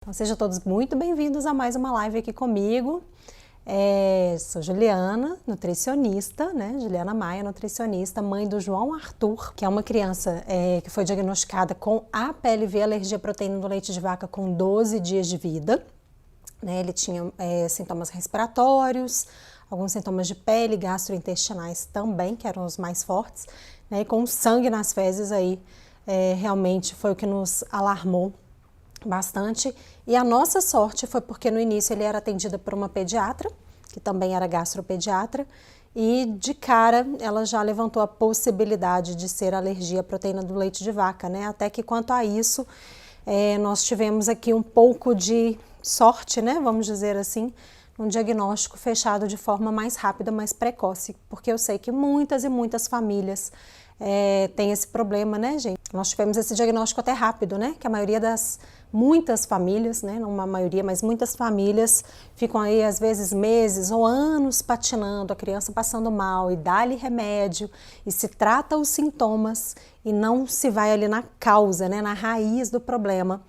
Então, sejam todos muito bem-vindos a mais uma live aqui comigo. Sou Juliana, nutricionista, né? Juliana Maia, nutricionista, mãe do João Arthur, que é uma criança que foi diagnosticada com APLV, alergia à proteína do leite de vaca, com 12 dias de vida. Né? Ele tinha sintomas respiratórios, alguns sintomas de pele, gastrointestinais também, que eram os mais fortes, né? E com sangue nas fezes aí, realmente foi o que nos alarmou bastante. E a nossa sorte foi porque no início ele era atendido por uma pediatra, que também era gastropediatra, e de cara ela já levantou a possibilidade de ser alergia à proteína do leite de vaca, né? Até que quanto a isso, nós tivemos aqui um pouco de sorte, né? Vamos dizer assim, um diagnóstico fechado de forma mais rápida, mais precoce, porque eu sei que muitas e muitas famílias tem esse problema, né, gente? Nós tivemos esse diagnóstico até rápido, né? Que a maioria muitas famílias, né? Não uma maioria, mas muitas famílias ficam aí às vezes meses ou anos patinando, a criança passando mal e dá-lhe remédio e se trata os sintomas e não se vai ali na causa, né? Na raiz do problema,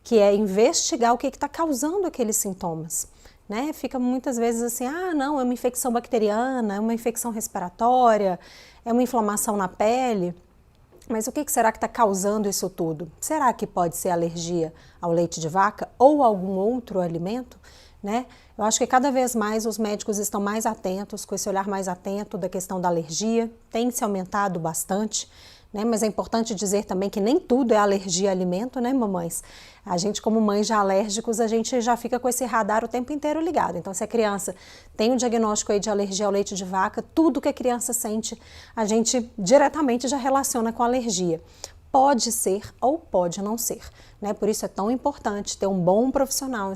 que é investigar o que está causando aqueles sintomas. Né? Fica muitas vezes assim, não, é uma infecção bacteriana, é uma infecção respiratória, é uma inflamação na pele, mas o que será que está causando isso tudo? Será que pode ser alergia ao leite de vaca ou algum outro alimento? Né? Eu acho que cada vez mais os médicos estão mais atentos, com esse olhar mais atento da questão da alergia, tem se aumentado bastante. Né? Mas é importante dizer também que nem tudo é alergia a alimento, né, mamães? A gente, como mães já alérgicos, a gente já fica com esse radar o tempo inteiro ligado. Então, se a criança tem um diagnóstico aí de alergia ao leite de vaca, tudo que a criança sente, a gente diretamente já relaciona com alergia. Pode ser ou pode não ser, né? Por isso é tão importante ter um bom profissional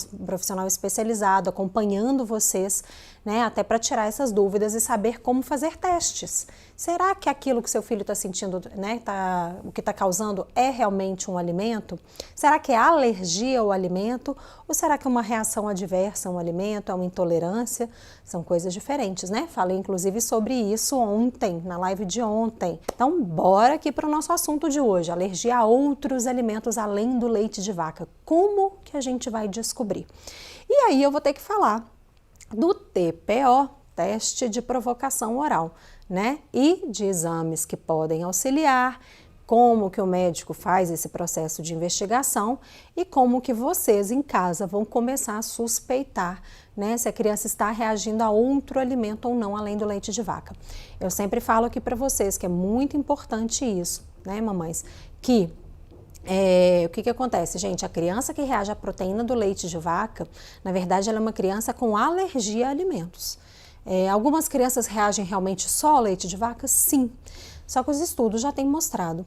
especializado acompanhando vocês, né? Até para tirar essas dúvidas e saber como fazer testes. Será que aquilo que seu filho está sentindo, né? O que está causando é realmente um alimento? Será que é alergia ao alimento? Ou será que é uma reação adversa a um alimento, é uma intolerância? São coisas diferentes, né? Falei inclusive sobre isso ontem, na live de ontem. Então, bora aqui para o nosso assunto de hoje. Alergia a outros alimentos além do leite de vaca. Como que a gente vai descobrir? E aí eu vou ter que falar do TPO, teste de provocação oral, né? E de exames que podem auxiliar, como que o médico faz esse processo de investigação e como que vocês em casa vão começar a suspeitar, né, se a criança está reagindo a outro alimento ou não, além do leite de vaca. Eu sempre falo aqui para vocês que é muito importante isso, né, mamães, que o que acontece, gente? A criança que reage à proteína do leite de vaca, na verdade, ela é uma criança com alergia a alimentos. Algumas crianças reagem realmente só ao leite de vaca? Sim. Só que os estudos já têm mostrado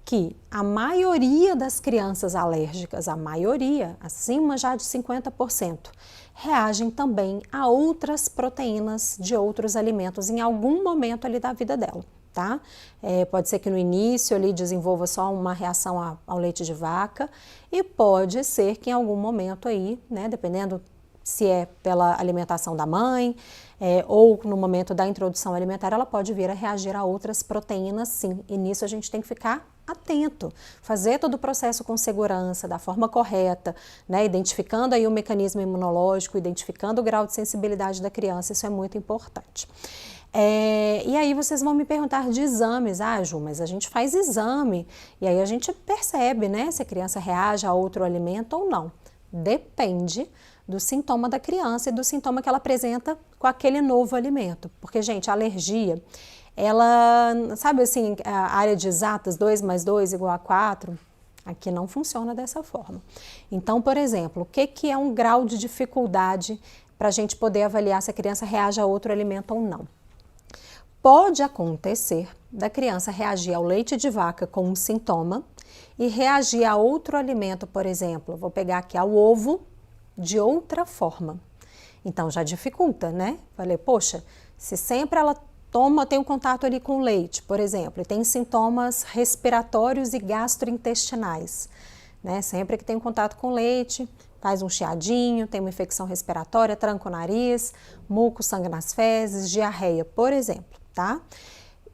que a maioria das crianças alérgicas, a maioria, acima já de 50%, reagem também a outras proteínas de outros alimentos em algum momento ali da vida dela. Tá? Pode ser que no início ali desenvolva só uma reação ao leite de vaca e pode ser que em algum momento aí, né, dependendo se é pela alimentação da mãe ou no momento da introdução alimentar, ela pode vir a reagir a outras proteínas sim, e nisso a gente tem que ficar atento, fazer todo o processo com segurança, da forma correta, né, identificando aí o mecanismo imunológico, identificando o grau de sensibilidade da criança, isso é muito importante. E aí vocês vão me perguntar de exames, Ju, mas a gente faz exame, e aí a gente percebe, né, se a criança reage a outro alimento ou não. Depende do sintoma da criança e do sintoma que ela apresenta com aquele novo alimento. Porque, gente, a alergia, ela, sabe assim, a área de exatas, 2 mais 2 igual a 4, aqui não funciona dessa forma. Então, por exemplo, o que é um grau de dificuldade para a gente poder avaliar se a criança reage a outro alimento ou não? Pode acontecer da criança reagir ao leite de vaca com um sintoma e reagir a outro alimento, por exemplo, vou pegar aqui ao ovo, de outra forma. Então já dificulta, né? Falei, poxa, se sempre ela tem um contato ali com leite, por exemplo, e tem sintomas respiratórios e gastrointestinais, né? Sempre que tem um contato com leite, faz um chiadinho, tem uma infecção respiratória, tranca o nariz, muco, sangue nas fezes, diarreia, por exemplo, tá?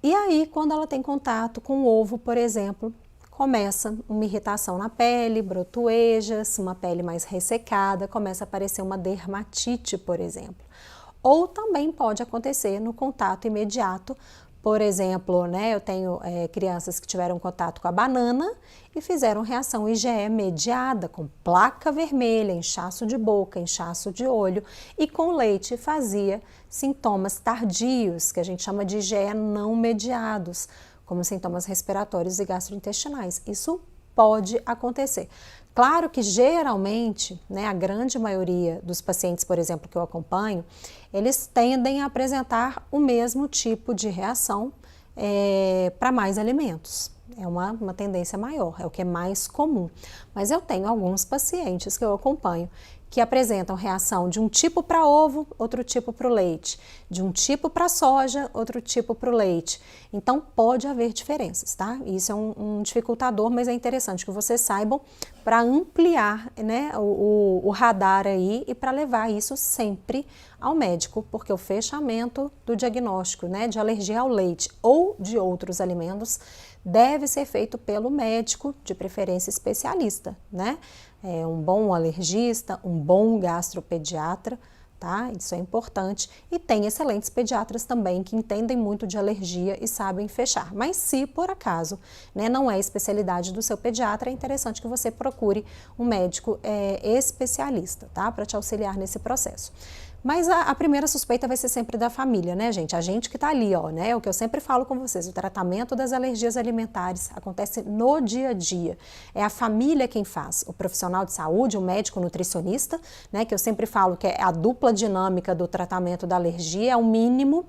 E aí, quando ela tem contato com o ovo, por exemplo, começa uma irritação na pele, brotoejas, uma pele mais ressecada, começa a aparecer uma dermatite, por exemplo. Ou também pode acontecer no contato imediato. Por exemplo, né, eu tenho crianças que tiveram contato com a banana e fizeram reação IgE mediada, com placa vermelha, inchaço de boca, inchaço de olho, e com leite fazia sintomas tardios, que a gente chama de IgE não mediados, como sintomas respiratórios e gastrointestinais. Isso pode acontecer. Claro que geralmente, né, a grande maioria dos pacientes, por exemplo, que eu acompanho, eles tendem a apresentar o mesmo tipo de reação para mais alimentos. É uma tendência maior, é o que é mais comum. Mas eu tenho alguns pacientes que eu acompanho que apresentam reação de um tipo para ovo, outro tipo para o leite, de um tipo para soja, outro tipo para o leite. Então pode haver diferenças, tá? Isso é um dificultador, mas é interessante que vocês saibam para ampliar, né, o radar aí e para levar isso sempre ao médico, porque o fechamento do diagnóstico, né, de alergia ao leite ou de outros alimentos deve ser feito pelo médico, de preferência especialista, né? Um bom alergista, um bom gastropediatra, tá? Isso é importante. E tem excelentes pediatras também que entendem muito de alergia e sabem fechar. Mas se por acaso, né, não é especialidade do seu pediatra, é interessante que você procure um médico especialista, tá? Para te auxiliar nesse processo. Mas a primeira suspeita vai ser sempre da família, né, gente? A gente que tá ali, ó, né? O que eu sempre falo com vocês, o tratamento das alergias alimentares acontece no dia a dia. É a família quem faz, o profissional de saúde, o médico, o nutricionista, né? Que eu sempre falo que é a dupla dinâmica do tratamento da alergia, é o mínimo.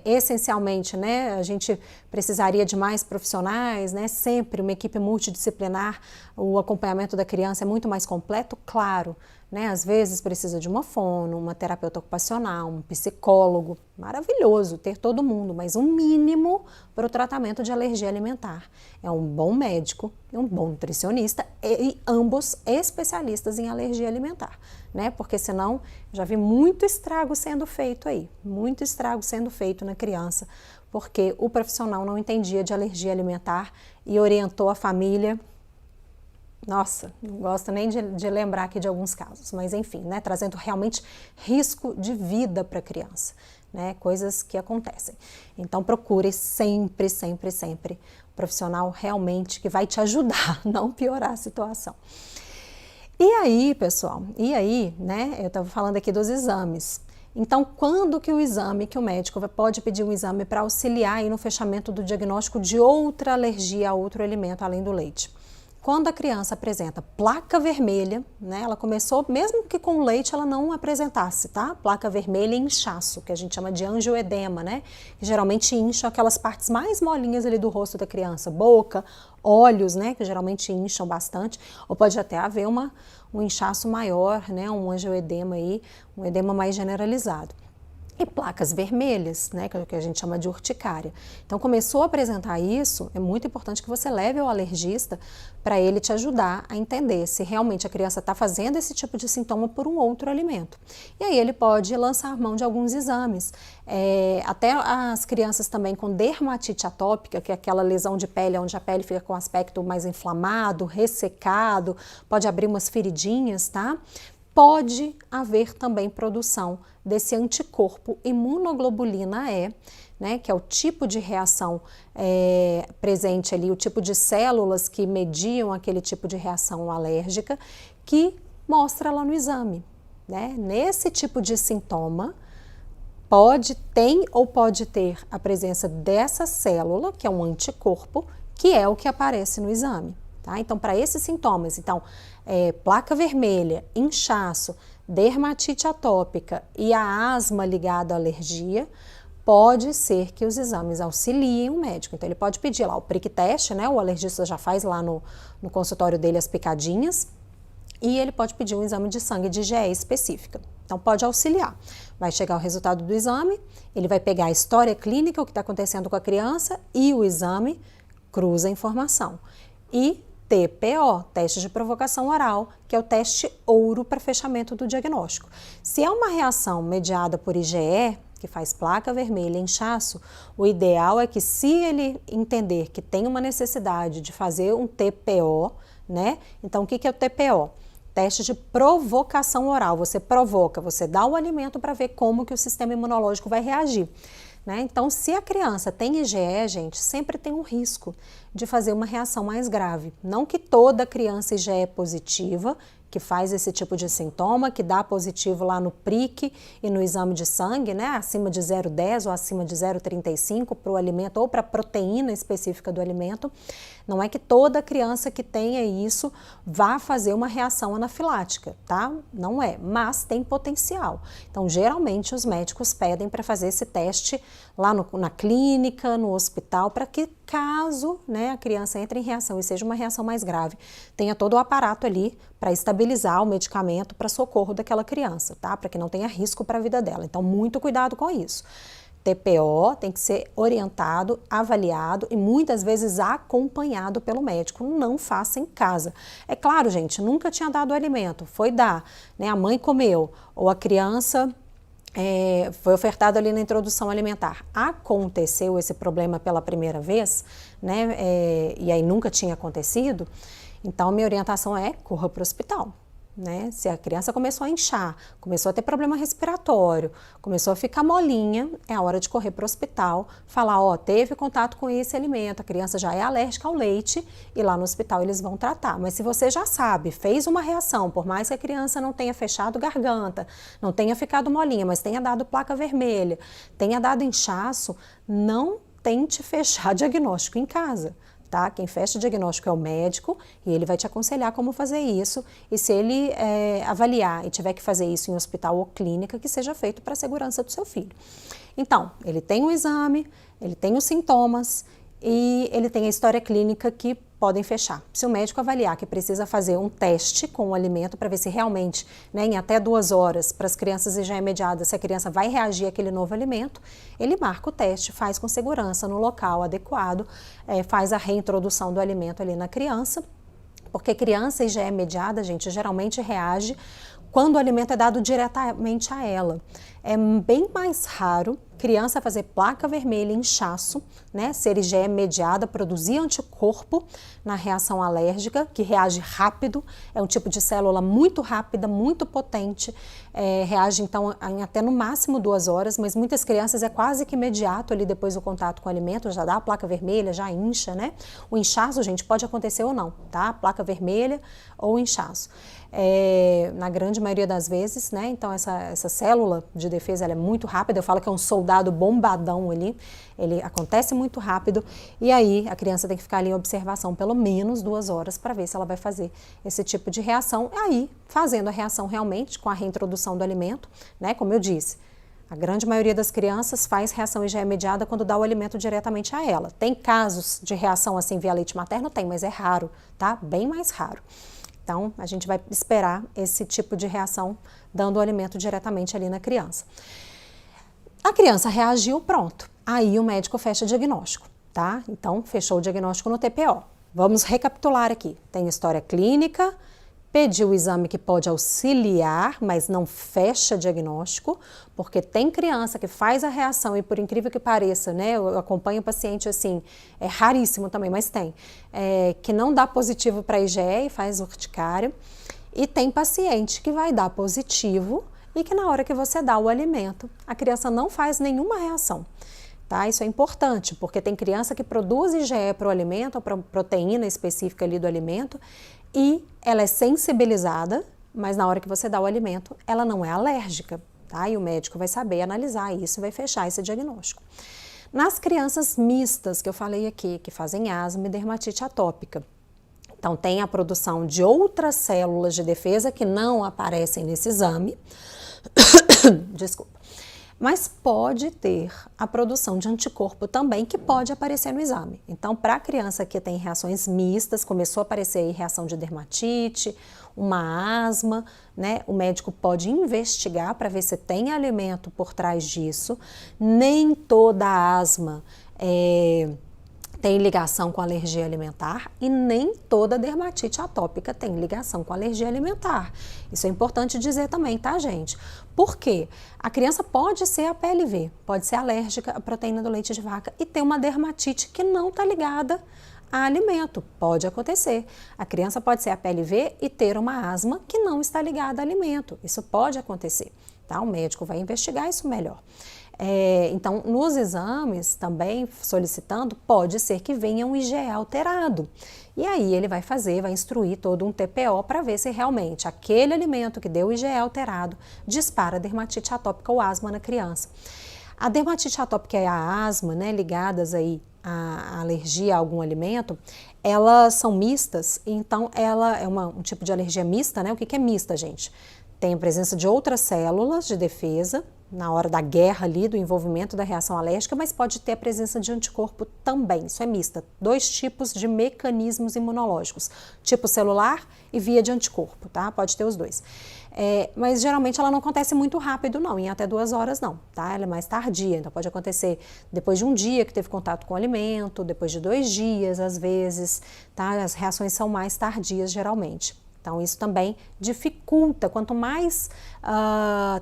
Essencialmente, né, a gente precisaria de mais profissionais, né, sempre uma equipe multidisciplinar, o acompanhamento da criança é muito mais completo, claro, né, às vezes precisa de uma fono, uma terapeuta ocupacional, um psicólogo, maravilhoso ter todo mundo, mas um mínimo para o tratamento de alergia alimentar. É um bom médico e um bom nutricionista e ambos especialistas em alergia alimentar, né, porque senão já vi muito estrago sendo feito aí, muito estrago sendo feito na criança, porque o profissional não entendia de alergia alimentar e orientou a família. Nossa, não gosto nem de lembrar aqui de alguns casos, mas enfim, né, trazendo realmente risco de vida para a criança, né, coisas que acontecem. Então procure sempre, sempre, sempre profissional realmente que vai te ajudar, não piorar a situação. E aí, pessoal, né, eu estava falando aqui dos exames. Então, quando que o médico pode pedir um exame para auxiliar aí no fechamento do diagnóstico de outra alergia a outro alimento além do leite? Quando a criança apresenta placa vermelha, né, ela começou, mesmo que com leite ela não apresentasse, tá? Placa vermelha e inchaço, que a gente chama de angioedema, né? Que geralmente incha aquelas partes mais molinhas ali do rosto da criança, boca, olhos, né? Que geralmente incham bastante, ou pode até haver um inchaço maior, né? Um angioedema aí, um edema mais generalizado. E placas vermelhas, né, que é o que a gente chama de urticária. Então, começou a apresentar isso, é muito importante que você leve ao alergista para ele te ajudar a entender se realmente a criança está fazendo esse tipo de sintoma por um outro alimento. E aí ele pode lançar mão de alguns exames. Até as crianças também com dermatite atópica, que é aquela lesão de pele onde a pele fica com aspecto mais inflamado, ressecado, pode abrir umas feridinhas, tá? Pode haver também produção desse anticorpo imunoglobulina E, né, que é o tipo de reação presente ali, o tipo de células que mediam aquele tipo de reação alérgica, que mostra lá no exame, né? Nesse tipo de sintoma, tem ou pode ter a presença dessa célula, que é um anticorpo, que é o que aparece no exame. Tá? Então, para esses sintomas, placa vermelha, inchaço, dermatite atópica e a asma ligada à alergia, pode ser que os exames auxiliem o médico. Então, ele pode pedir lá o prick test, né? O alergista já faz lá no consultório dele as picadinhas, e ele pode pedir um exame de sangue de IgE específica. Então, pode auxiliar. Vai chegar o resultado do exame, ele vai pegar a história clínica, o que está acontecendo com a criança, e o exame cruza a informação. E TPO, teste de provocação oral, que é o teste ouro para fechamento do diagnóstico. Se é uma reação mediada por IgE, que faz placa vermelha, inchaço, o ideal é que, se ele entender que tem uma necessidade de fazer um TPO, né? Então, o que é o TPO? Teste de provocação oral. Você provoca, você dá o alimento para ver como que o sistema imunológico vai reagir. Né? Então, se a criança tem IgE, gente, sempre tem um risco de fazer uma reação mais grave. Não que toda criança IgE positiva, que faz esse tipo de sintoma, que dá positivo lá no PRIC e no exame de sangue, né, acima de 0,10 ou acima de 0,35 para o alimento ou para a proteína específica do alimento, não é que toda criança que tenha isso vá fazer uma reação anafilática, tá? Não é, mas tem potencial. Então, geralmente, os médicos pedem para fazer esse teste lá na clínica, no hospital, para que, caso, né, a criança entre em reação e seja uma reação mais grave, tenha todo o aparato ali para estabilizar o medicamento para socorro daquela criança, tá? Para que não tenha risco para a vida dela. Então, muito cuidado com isso. TPO tem que ser orientado, avaliado e muitas vezes acompanhado pelo médico. Não faça em casa. É claro, gente, nunca tinha dado o alimento, foi dar, né? A mãe comeu ou a criança foi ofertado ali na introdução alimentar. Aconteceu esse problema pela primeira vez, né? E aí nunca tinha acontecido. Então, minha orientação é: corra para o hospital. Né? Se a criança começou a inchar, começou a ter problema respiratório, começou a ficar molinha, é a hora de correr para o hospital, falar, ó, teve contato com esse alimento, a criança já é alérgica ao leite, e lá no hospital eles vão tratar. Mas se você já sabe, fez uma reação, por mais que a criança não tenha fechado garganta, não tenha ficado molinha, mas tenha dado placa vermelha, tenha dado inchaço, não tente fechar diagnóstico em casa. Tá? Quem fecha o diagnóstico é o médico e ele vai te aconselhar como fazer isso, e se ele avaliar e tiver que fazer isso em hospital ou clínica, que seja feito para a segurança do seu filho. Então, ele tem o exame, ele tem os sintomas e ele tem a história clínica que podem fechar. Se o médico avaliar que precisa fazer um teste com o alimento para ver se realmente, né, em até 2 horas, para as crianças IgE mediadas, se a criança vai reagir àquele novo alimento, ele marca o teste, faz com segurança no local adequado, faz a reintrodução do alimento ali na criança, porque criança IgE mediada, gente, geralmente reage quando o alimento é dado diretamente a ela. É bem mais raro criança fazer placa vermelha, inchaço, né, ser IgE mediada, produzir anticorpo na reação alérgica, que reage rápido, é um tipo de célula muito rápida, muito potente, reage então em até no máximo 2 horas, mas muitas crianças é quase que imediato ali depois do contato com o alimento, já dá a placa vermelha, já incha, né? O inchaço, gente, pode acontecer ou não, tá? Placa vermelha ou inchaço. Na grande maioria das vezes, né? Então essa célula de defesa ela é muito rápida, eu falo que é um soldado bombadão ali, ele acontece muito rápido e aí a criança tem que ficar ali em observação pelo menos 2 horas para ver se ela vai fazer esse tipo de reação, aí fazendo a reação realmente com a reintrodução do alimento, né? Como eu disse, a grande maioria das crianças faz reação IgE mediada quando dá o alimento diretamente a ela. Tem casos de reação assim via leite materno? Tem, mas é raro, tá? Bem mais raro. Então, a gente vai esperar esse tipo de reação dando o alimento diretamente ali na criança. A criança reagiu, pronto. Aí o médico fecha o diagnóstico, tá? Então, fechou o diagnóstico no TPO. Vamos recapitular aqui. Tem história clínica, pediu o exame que pode auxiliar, mas não fecha diagnóstico, porque tem criança que faz a reação e, por incrível que pareça, né, eu acompanho o paciente assim, é raríssimo também, mas tem, que não dá positivo para IgE e faz urticária, e tem paciente que vai dar positivo e que na hora que você dá o alimento, a criança não faz nenhuma reação. Tá? Isso é importante, porque tem criança que produz IgE para o alimento, ou para a proteína específica ali do alimento, e ela é sensibilizada, mas na hora que você dá o alimento, ela não é alérgica, tá? E o médico vai saber analisar isso e vai fechar esse diagnóstico. Nas crianças mistas, que eu falei aqui, que fazem asma e dermatite atópica, então tem a produção de outras células de defesa que não aparecem nesse exame, desculpa. Mas pode ter a produção de anticorpo também, que pode aparecer no exame. Então, para a criança que tem reações mistas, começou a aparecer aí reação de dermatite, uma asma, né? O médico pode investigar para ver se tem alimento por trás disso. Nem toda asma tem ligação com alergia alimentar e nem toda dermatite atópica tem ligação com alergia alimentar. Isso é importante dizer também, tá, gente? Por quê? A criança pode ser a PLV, pode ser alérgica à proteína do leite de vaca e ter uma dermatite que não está ligada a alimento. Pode acontecer. A criança pode ser a PLV e ter uma asma que não está ligada a alimento. Isso pode acontecer, tá? O médico vai investigar isso melhor. Então, nos exames também solicitando, pode ser que venha um IgE alterado. E aí ele vai instruir todo um TPO para ver se realmente aquele alimento que deu o IgE alterado dispara dermatite atópica ou asma na criança. A dermatite atópica e a asma, né, ligadas aí à alergia a algum alimento, elas são mistas, então ela é um tipo de alergia mista, né? O que é mista, gente? Tem a presença de outras células de defesa, na hora da guerra ali, do envolvimento da reação alérgica, mas pode ter a presença de anticorpo também, isso é mista. 2 tipos de mecanismos imunológicos, tipo celular e via de anticorpo, tá? Pode ter os 2. Mas geralmente ela não acontece muito rápido não, em até 2 horas não, tá? Ela é mais tardia, então pode acontecer depois de um dia que teve contato com o alimento, depois de 2 dias às vezes, tá? As reações são mais tardias geralmente. Então, isso também dificulta, quanto mais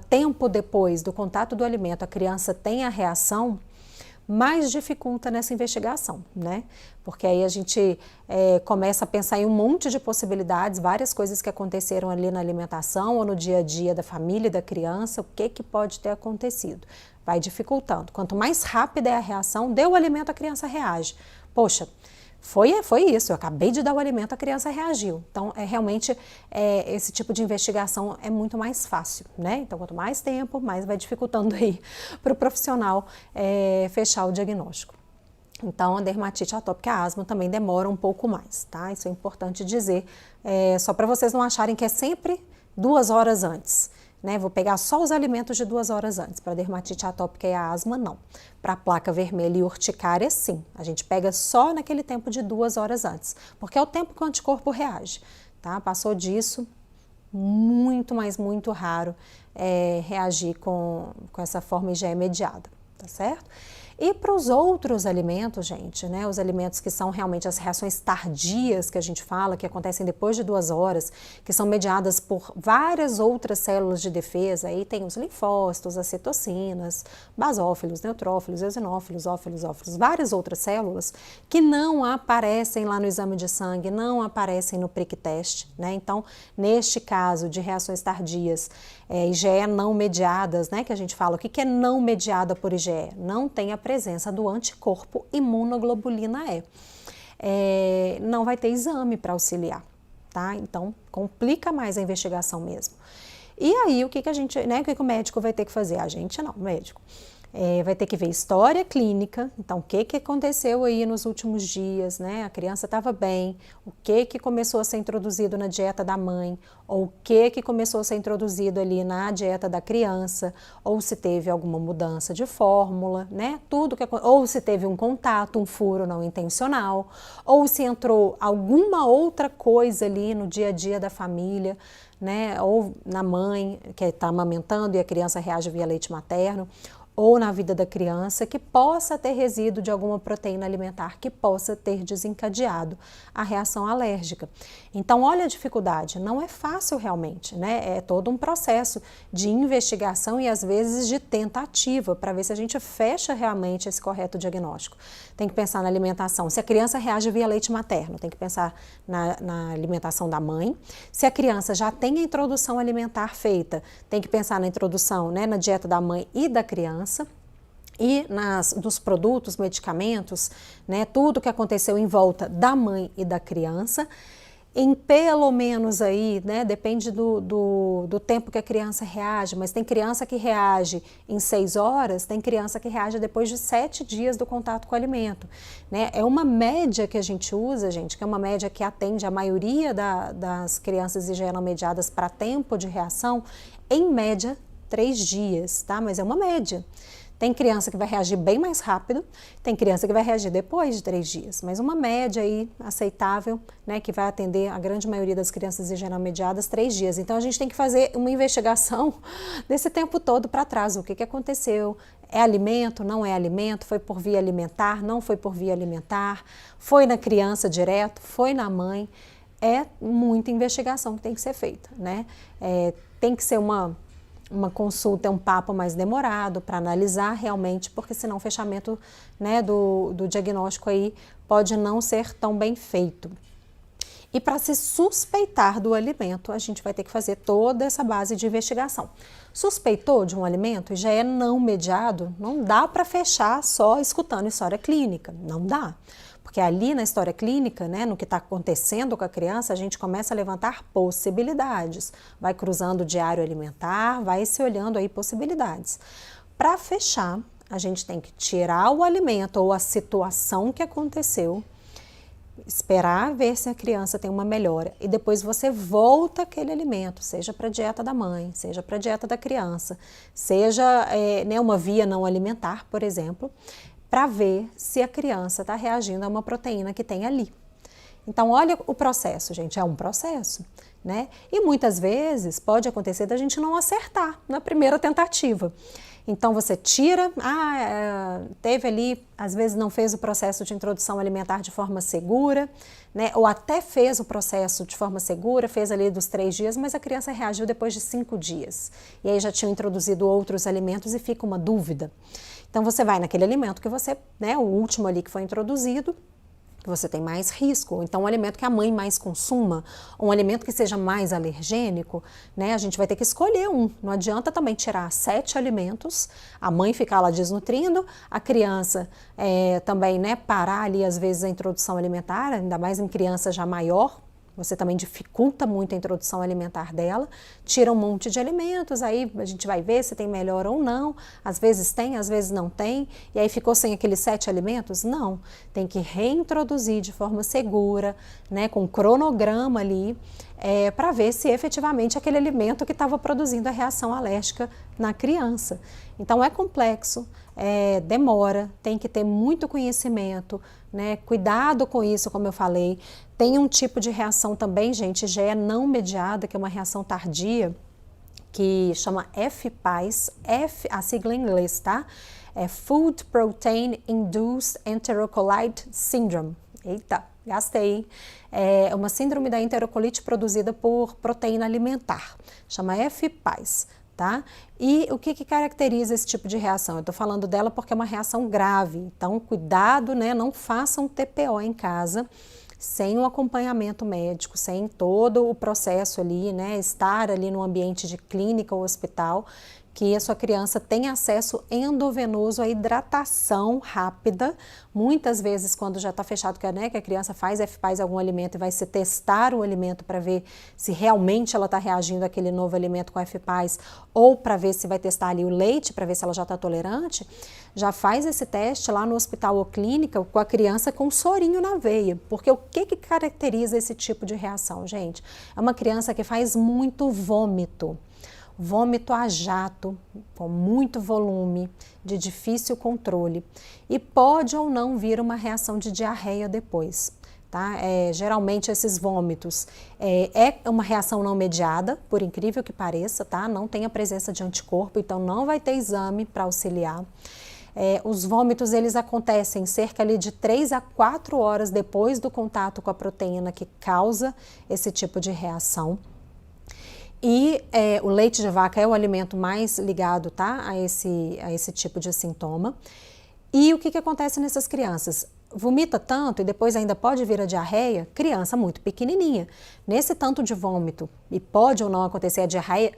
tempo depois do contato do alimento a criança tem a reação, mais dificulta nessa investigação, né? Porque aí a gente começa a pensar em um monte de possibilidades, várias coisas que aconteceram ali na alimentação ou no dia a dia da família e da criança, o que pode ter acontecido. Vai dificultando. Quanto mais rápida é a reação, deu o alimento, a criança reage. Poxa, foi isso, eu acabei de dar o alimento, a criança reagiu. Então, realmente, esse tipo de investigação é muito mais fácil, né? Então, quanto mais tempo, mais vai dificultando aí para o profissional fechar o diagnóstico. Então, a dermatite atópica e a asma também demora um pouco mais, tá? Isso é importante dizer, só para vocês não acharem que é sempre 2 horas antes. Né, vou pegar só os alimentos de 2 horas antes. Para dermatite atópica e a asma, não. Para a placa vermelha e urticária, sim. A gente pega só naquele tempo de 2 horas antes, porque é o tempo que o anticorpo reage. Tá? Passou disso, muito, mas muito raro reagir com essa forma IgE mediada, tá certo? E para os outros alimentos, gente, né, os alimentos que são realmente as reações tardias que a gente fala, que acontecem depois de 2 horas, que são mediadas por várias outras células de defesa, aí tem os linfócitos, as citocinas, basófilos, neutrófilos, eosinófilos, ófilos, várias outras células que não aparecem lá no exame de sangue, não aparecem no prick test, né? Então, neste caso de reações tardias, IgE não mediadas, né, que a gente fala, o que é não mediada por IgE? Não tem a presença do anticorpo imunoglobulina E. Não vai ter exame para auxiliar, tá? Então, complica mais a investigação mesmo. E aí, o que a gente, né, o que o médico vai ter que fazer? A gente não, o médico. Vai ter que ver história clínica, então o que aconteceu aí nos últimos dias, né? A criança estava bem, o que começou a ser introduzido na dieta da mãe, ou o que começou a ser introduzido ali na dieta da criança, ou se teve alguma mudança de fórmula, né? Ou se teve um contato, um furo não intencional, ou se entrou alguma outra coisa ali no dia a dia da família, né? Ou na mãe que está amamentando e a criança reage via leite materno, ou na vida da criança, que possa ter resíduo de alguma proteína alimentar que possa ter desencadeado a reação alérgica. Então, olha a dificuldade, não é fácil realmente, né? É todo um processo de investigação e às vezes de tentativa para ver se a gente fecha realmente esse correto diagnóstico. Tem que pensar na alimentação, se a criança reage via leite materno, tem que pensar na alimentação da mãe. Se a criança já tem a introdução alimentar feita, tem que pensar na introdução, né, na dieta da mãe e da criança. E dos produtos, medicamentos, né, tudo que aconteceu em volta da mãe e da criança, em pelo menos aí, né, depende do tempo que a criança reage, mas tem criança que reage em 6 horas, tem criança que reage depois de 7 dias do contato com o alimento, né? É uma média que a gente usa, gente, que é uma média que atende a maioria das crianças IgE não mediadas para tempo de reação, em média 3 dias, tá? Mas é uma média. Tem criança que vai reagir bem mais rápido, tem criança que vai reagir depois de 3 dias, mas uma média aí aceitável, né, que vai atender a grande maioria das crianças IgE mediadas, 3 dias. Então a gente tem que fazer uma investigação desse tempo todo para trás, o que aconteceu, é alimento, não é alimento, foi por via alimentar, não foi por via alimentar, foi na criança direto, foi na mãe, é muita investigação que tem que ser feita, né? Tem que ser uma consulta, um papo mais demorado para analisar realmente, porque senão o fechamento, né, do diagnóstico aí pode não ser tão bem feito. E para se suspeitar do alimento, a gente vai ter que fazer toda essa base de investigação. Suspeitou de um alimento e já é não mediado, não dá para fechar só escutando história clínica, não dá. Porque ali na história clínica, né, no que está acontecendo com a criança, a gente começa a levantar possibilidades. Vai cruzando o diário alimentar, vai se olhando aí possibilidades. Para fechar, a gente tem que tirar o alimento ou a situação que aconteceu, esperar ver se a criança tem uma melhora e depois você volta aquele alimento, seja para a dieta da mãe, seja para a dieta da criança, seja né, uma via não alimentar, por exemplo, para ver se a criança está reagindo a uma proteína que tem ali. Então, olha o processo, gente, é um processo, né? E muitas vezes pode acontecer da gente não acertar na primeira tentativa. Então, você tira, teve ali, às vezes não fez o processo de introdução alimentar de forma segura, né? Ou até fez o processo de forma segura, fez ali dos 3 dias, mas a criança reagiu depois de 5 dias. E aí já tinham introduzido outros alimentos e fica uma dúvida. Então, você vai naquele alimento que você, né, o último ali que foi introduzido, que você tem mais risco, então um alimento que a mãe mais consuma, um alimento que seja mais alergênico, né, a gente vai ter que escolher um. Não adianta também tirar 7 alimentos, a mãe ficar lá desnutrindo, a criança também, né, parar ali às vezes a introdução alimentar, ainda mais em criança já maior, você também dificulta muito a introdução alimentar dela, tira um monte de alimentos, aí a gente vai ver se tem melhor ou não, às vezes tem, às vezes não tem, e aí ficou sem aqueles 7 alimentos? Não, tem que reintroduzir de forma segura, né, com cronograma ali, para ver se efetivamente aquele alimento que estava produzindo a reação alérgica na criança. Então é complexo, demora, tem que ter muito conhecimento, né, cuidado com isso, como eu falei. Tem um tipo de reação também, gente, já é não mediada, que é uma reação tardia, que chama FPAS, a sigla em inglês, tá? É Food Protein Induced Enterocolite Syndrome. Eita, gastei. É uma síndrome da enterocolite produzida por proteína alimentar, chama FPAS. Tá? E o que caracteriza esse tipo de reação? Eu estou falando dela porque é uma reação grave, então cuidado, né? Não façam TPO em casa sem o acompanhamento médico, sem todo o processo ali, né? Estar ali no ambiente de clínica ou hospital, que a sua criança tenha acesso endovenoso à hidratação rápida. Muitas vezes, quando já está fechado, que a criança faz FPAS em algum alimento e vai se testar o alimento para ver se realmente ela está reagindo àquele novo alimento com FPAS, ou para ver se vai testar ali o leite, para ver se ela já está tolerante, já faz esse teste lá no hospital ou clínica com a criança com sorinho na veia. Porque o que caracteriza esse tipo de reação, gente? É uma criança que faz muito vômito. Vômito a jato, com muito volume, de difícil controle. E pode ou não vir uma reação de diarreia depois. Tá? Geralmente esses vômitos é uma reação não mediada, por incrível que pareça, tá? Não tem a presença de anticorpo, então não vai ter exame para auxiliar. Os vômitos eles acontecem cerca ali de 3 a 4 horas depois do contato com a proteína que causa esse tipo de reação. E o leite de vaca é o alimento mais ligado, tá, a esse tipo de sintoma. E o que acontece nessas crianças? Vomita tanto e depois ainda pode vir a diarreia, criança muito pequenininha. Nesse tanto de vômito, e pode ou não acontecer a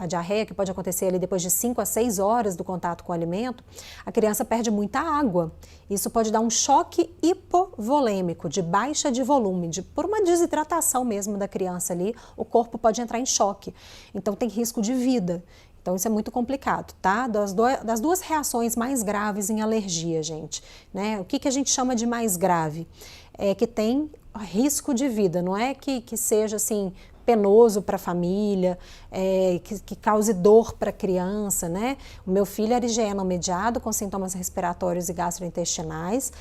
diarreia, que pode acontecer ali depois de 5 a 6 horas do contato com o alimento, a criança perde muita água. Isso pode dar um choque hipovolêmico, de baixa de volume, por uma desidratação mesmo da criança ali, o corpo pode entrar em choque. Então tem risco de vida. Então isso é muito complicado, tá? Das duas reações mais graves em alergia, gente, né? O que a gente chama de mais grave? É que tem risco de vida, não é que seja assim penoso para a família, que cause dor para a criança, né? O meu filho era IgE não mediado, com sintomas respiratórios e gastrointestinais,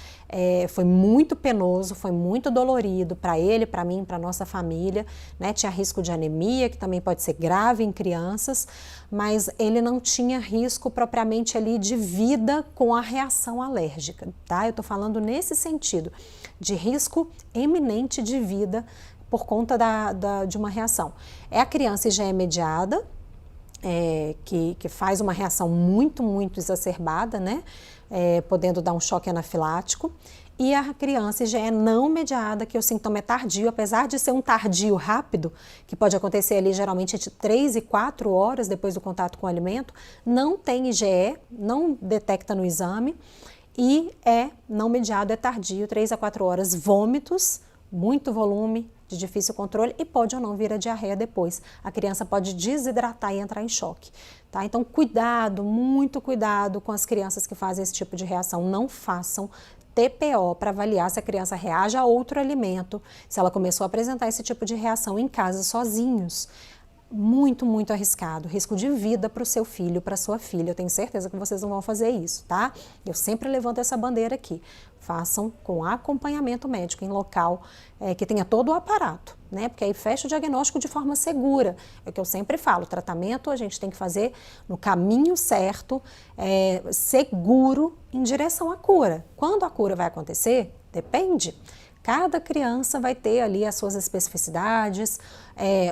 foi muito penoso, foi muito dolorido para ele, para mim, para nossa família, né? Tinha risco de anemia, que também pode ser grave em crianças, mas ele não tinha risco propriamente ali de vida com a reação alérgica, tá? Eu tô falando nesse sentido, de risco eminente de vida por conta de uma reação. É a criança IgE mediada, que faz uma reação muito, muito exacerbada, né? Podendo dar um choque anafilático. E a criança IgE não mediada, que o sintoma é tardio, apesar de ser um tardio rápido, que pode acontecer ali geralmente entre 3 e 4 horas depois do contato com o alimento, não tem IgE, não detecta no exame, e não mediado, é tardio, 3 a 4 horas, vômitos, muito volume, de difícil controle, e pode ou não vir a diarreia depois. A criança pode desidratar e entrar em choque, tá? Então, cuidado, muito cuidado com as crianças que fazem esse tipo de reação. Não façam TPO para avaliar se a criança reage a outro alimento, se ela começou a apresentar esse tipo de reação em casa sozinhos. Muito, muito arriscado, risco de vida para o seu filho, para a sua filha. Eu tenho certeza que vocês não vão fazer isso, tá? Eu sempre levanto essa bandeira aqui. Façam com acompanhamento médico em local que tenha todo o aparato, né? Porque aí fecha o diagnóstico de forma segura. É o que eu sempre falo, tratamento a gente tem que fazer no caminho certo, seguro, em direção à cura. Quando a cura vai acontecer? Depende. Cada criança vai ter ali as suas especificidades,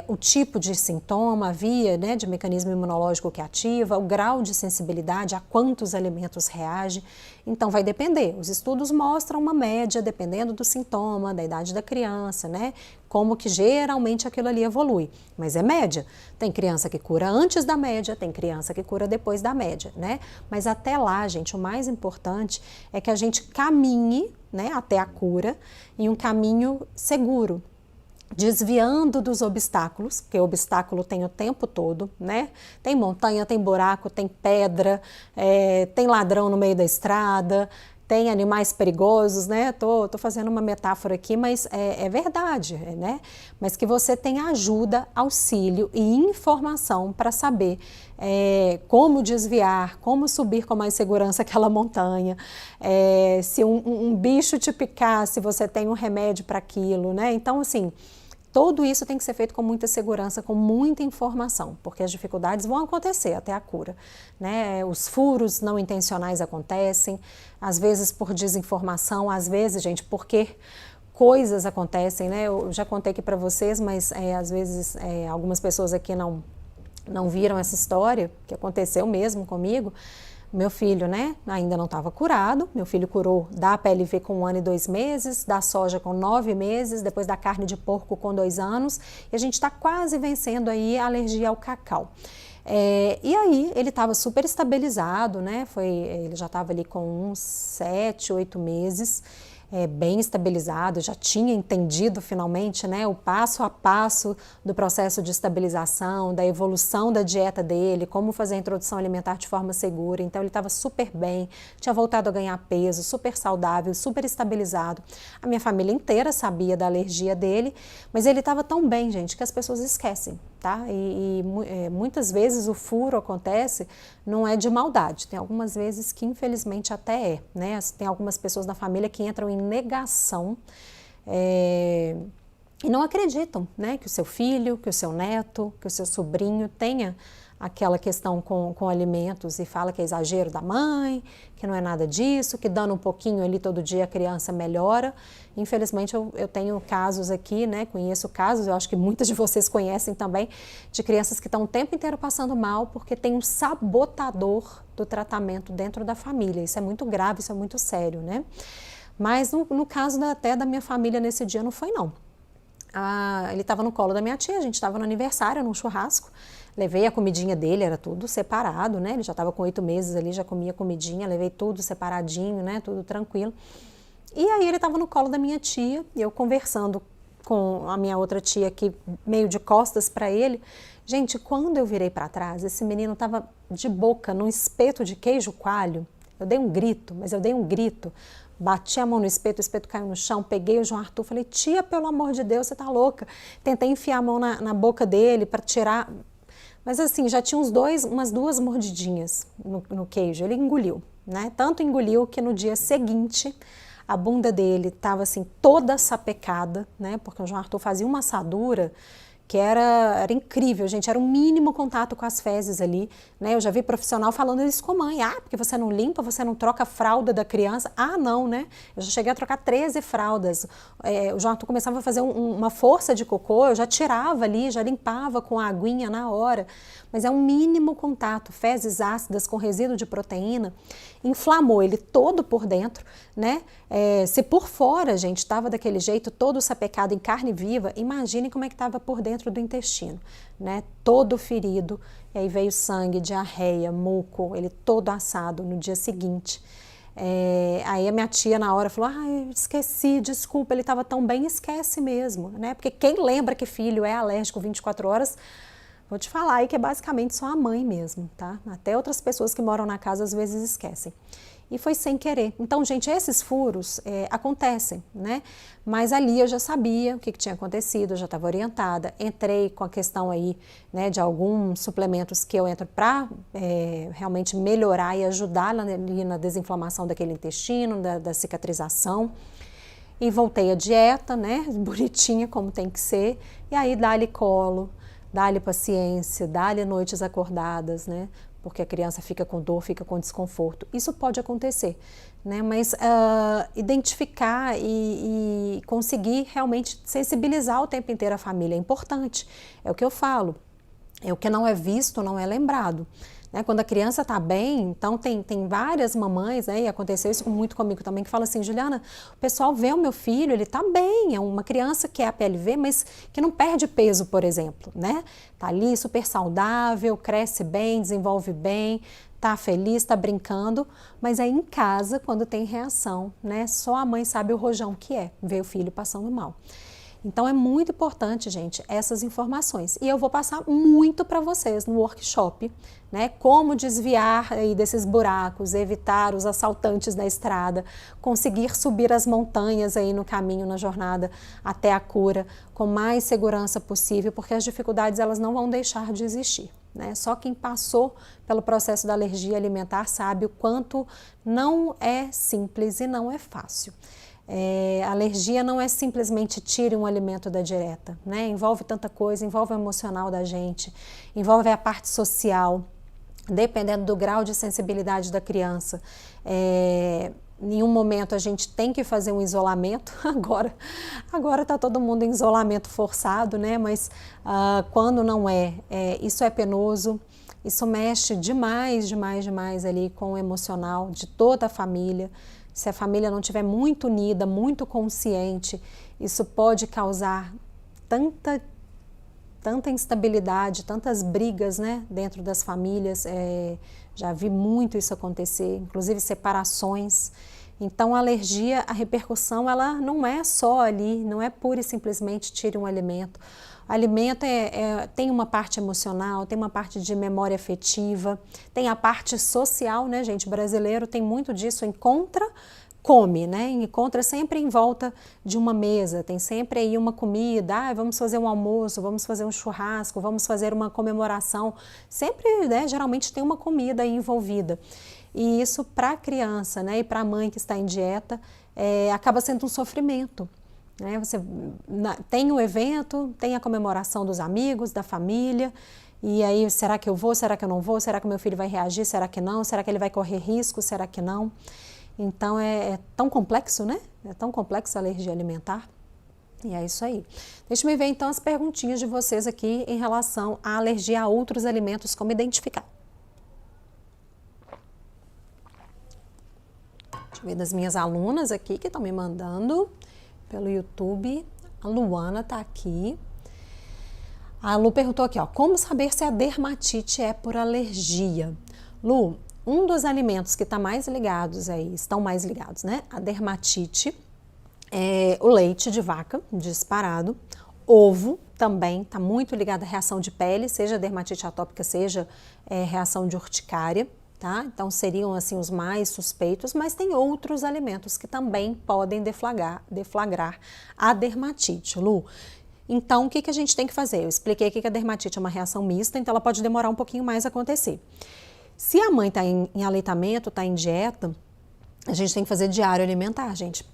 o tipo de sintoma, a via, né, de mecanismo imunológico que ativa, o grau de sensibilidade, a quantos alimentos reage. Então vai depender. Os estudos mostram uma média, dependendo do sintoma, da idade da criança, né, como que geralmente aquilo ali evolui. Mas é média. Tem criança que cura antes da média, tem criança que cura depois da média, né? Mas até lá, gente, o mais importante é que a gente caminhe, né, até a cura em um caminho seguro, desviando dos obstáculos, porque o obstáculo tem o tempo todo, né? Tem montanha, tem buraco, tem pedra, tem ladrão no meio da estrada, tem animais perigosos, né? Tô fazendo uma metáfora aqui, mas é verdade, né? Mas que você tenha ajuda, auxílio e informação para saber como desviar, como subir com mais segurança aquela montanha, se um bicho te picar, se você tem um remédio para aquilo, né? Então, assim, tudo isso tem que ser feito com muita segurança, com muita informação, porque as dificuldades vão acontecer até a cura, né? Os furos não intencionais acontecem, às vezes por desinformação, às vezes, gente, porque coisas acontecem, né? Eu já contei aqui para vocês, mas às vezes algumas pessoas aqui não viram essa história, que aconteceu mesmo comigo. Meu filho, né, ainda não estava curado, meu filho curou da PLV com 1 ano e 2 meses, da soja com 9 meses, depois da carne de porco com 2 anos, e a gente está quase vencendo aí a alergia ao cacau. E aí ele estava super estabilizado, né, ele já estava ali com uns 7, 8 meses, bem estabilizado, já tinha entendido finalmente, né, o passo a passo do processo de estabilização, da evolução da dieta dele, como fazer a introdução alimentar de forma segura. Então ele estava super bem, tinha voltado a ganhar peso, super saudável, super estabilizado. A minha família inteira sabia da alergia dele, mas ele estava tão bem, gente, que as pessoas esquecem, tá? Muitas vezes o furo acontece, não é de maldade, tem algumas vezes que infelizmente até né? Tem algumas pessoas da família que entram em negação e não acreditam, né, que o seu filho, que o seu neto, que o seu sobrinho tenha aquela questão com alimentos e fala que é exagero da mãe, que não é nada disso, que dando um pouquinho ali todo dia a criança melhora. Infelizmente eu tenho casos aqui, né, conheço casos, eu acho que muitas de vocês conhecem também, de crianças que estão o tempo inteiro passando mal porque tem um sabotador do tratamento dentro da família. Isso é muito grave, isso é muito sério, né? Mas no caso até da minha família nesse dia não foi não. Ele estava no colo da minha tia, a gente estava no aniversário, num churrasco, levei a comidinha dele, era tudo separado, né? Ele já estava com 8 meses ali, já comia comidinha, levei tudo separadinho, né? Tudo tranquilo. E aí ele estava no colo da minha tia, e eu conversando com a minha outra tia aqui, meio de costas para ele. Gente, quando eu virei para trás, esse menino estava de boca num espeto de queijo coalho. Eu dei um grito, mas eu dei um grito, bati a mão no espeto, o espeto caiu no chão, peguei o João Arthur, falei, tia, pelo amor de Deus, você tá louca? Tentei enfiar a mão na boca dele para tirar, mas assim, já tinha umas 2 mordidinhas no queijo, ele engoliu, né? Tanto engoliu que no dia seguinte, a bunda dele estava assim, toda sapecada, né? Porque o João Arthur fazia uma assadura que era incrível, gente, era o mínimo contato com as fezes ali, né? Eu já vi profissional falando isso com a mãe, porque você não limpa, você não troca a fralda da criança, não, né? Eu já cheguei a trocar 13 fraldas, o João Arthur começava a fazer uma força de cocô, eu já tirava ali, já limpava com a aguinha na hora, mas é um mínimo contato, fezes ácidas com resíduo de proteína, inflamou ele todo por dentro, né? Se por fora, gente, estava daquele jeito, todo sapecado em carne viva, imagine como é que estava por dentro do intestino, né? Todo ferido, e aí veio sangue, diarreia, muco, ele todo assado no dia seguinte. Aí a minha tia na hora falou, esqueci, desculpa, ele estava tão bem, esquece mesmo, né? Porque quem lembra que filho é alérgico 24 horas, vou te falar aí que é basicamente só a mãe mesmo, tá? Até outras pessoas que moram na casa às vezes esquecem. E foi sem querer. Então, gente, esses furos acontecem, né? Mas ali eu já sabia o que tinha acontecido, eu já estava orientada. Entrei com a questão aí, né, de alguns suplementos que eu entro para realmente melhorar e ajudar ali na desinflamação daquele intestino, da cicatrização. E voltei à dieta, né? Bonitinha como tem que ser. E aí dá-lhe colo, dá-lhe paciência, dá-lhe noites acordadas, né? Porque a criança fica com dor, fica com desconforto. Isso pode acontecer, né? Mas identificar e conseguir realmente sensibilizar o tempo inteiro a família é importante. É o que eu falo, é o que não é visto, não é lembrado. Né? Quando a criança está bem, então tem várias mamães, né? E aconteceu isso muito comigo também, que fala assim, Juliana, o pessoal vê o meu filho, ele está bem, é uma criança que é APLV, mas que não perde peso, por exemplo, né? Tá ali super saudável, cresce bem, desenvolve bem, tá feliz, tá brincando, mas aí em casa, quando tem reação, né? Só a mãe sabe o rojão que é, ver o filho passando mal. Então é muito importante, gente, essas informações. E eu vou passar muito para vocês no workshop, né? Como desviar aí desses buracos, evitar os assaltantes na estrada, conseguir subir as montanhas aí no caminho, na jornada até a cura, com mais segurança possível, porque as dificuldades elas não vão deixar de existir. Né? Só quem passou pelo processo da alergia alimentar sabe o quanto não é simples e não é fácil. A alergia não é simplesmente tire um alimento da dieta, né? Envolve tanta coisa, envolve o emocional da gente, envolve a parte social, dependendo do grau de sensibilidade da criança. Em um momento a gente tem que fazer um isolamento, agora está todo mundo em isolamento forçado, né? Mas quando não isso é penoso, isso mexe demais ali com o emocional de toda a família. Se a família não estiver muito unida, muito consciente, isso pode causar tanta instabilidade, tantas brigas, né, dentro das famílias. Já vi muito isso acontecer, inclusive separações. Então a alergia, a repercussão, ela não é só ali, não é pura e simplesmente tire um alimento. O alimento tem uma parte emocional, tem uma parte de memória afetiva, tem a parte social, né, gente? O brasileiro tem muito disso, come, né? Encontra sempre em volta de uma mesa, tem sempre aí uma comida, vamos fazer um almoço, vamos fazer um churrasco, vamos fazer uma comemoração. Sempre, né, geralmente tem uma comida aí envolvida. E isso para a criança, né, e para a mãe que está em dieta, acaba sendo um sofrimento. Né? Você tem o evento, tem a comemoração dos amigos, da família, e aí será que eu vou, será que eu não vou, será que o meu filho vai reagir, será que não, será que ele vai correr risco, será que não? Então é tão complexo, né? É tão complexo a alergia alimentar. E é isso aí. Deixa eu ver então as perguntinhas de vocês aqui em relação à alergia a outros alimentos, como identificar. Deixa eu ver das minhas alunas aqui que estão me mandando pelo YouTube. A Luana está aqui. A Lu perguntou aqui, ó, como saber se a dermatite é por alergia? Lu, um dos alimentos que estão mais ligados, né? A dermatite, o leite de vaca, disparado, ovo também está muito ligado à reação de pele, seja dermatite atópica, seja reação de urticária, tá? Então seriam assim os mais suspeitos, mas tem outros alimentos que também podem deflagrar a dermatite, Lu. Então, o que a gente tem que fazer? Eu expliquei que a dermatite é uma reação mista, então ela pode demorar um pouquinho mais a acontecer. Se a mãe está em aleitamento, está em dieta, a gente tem que fazer diário alimentar, gente.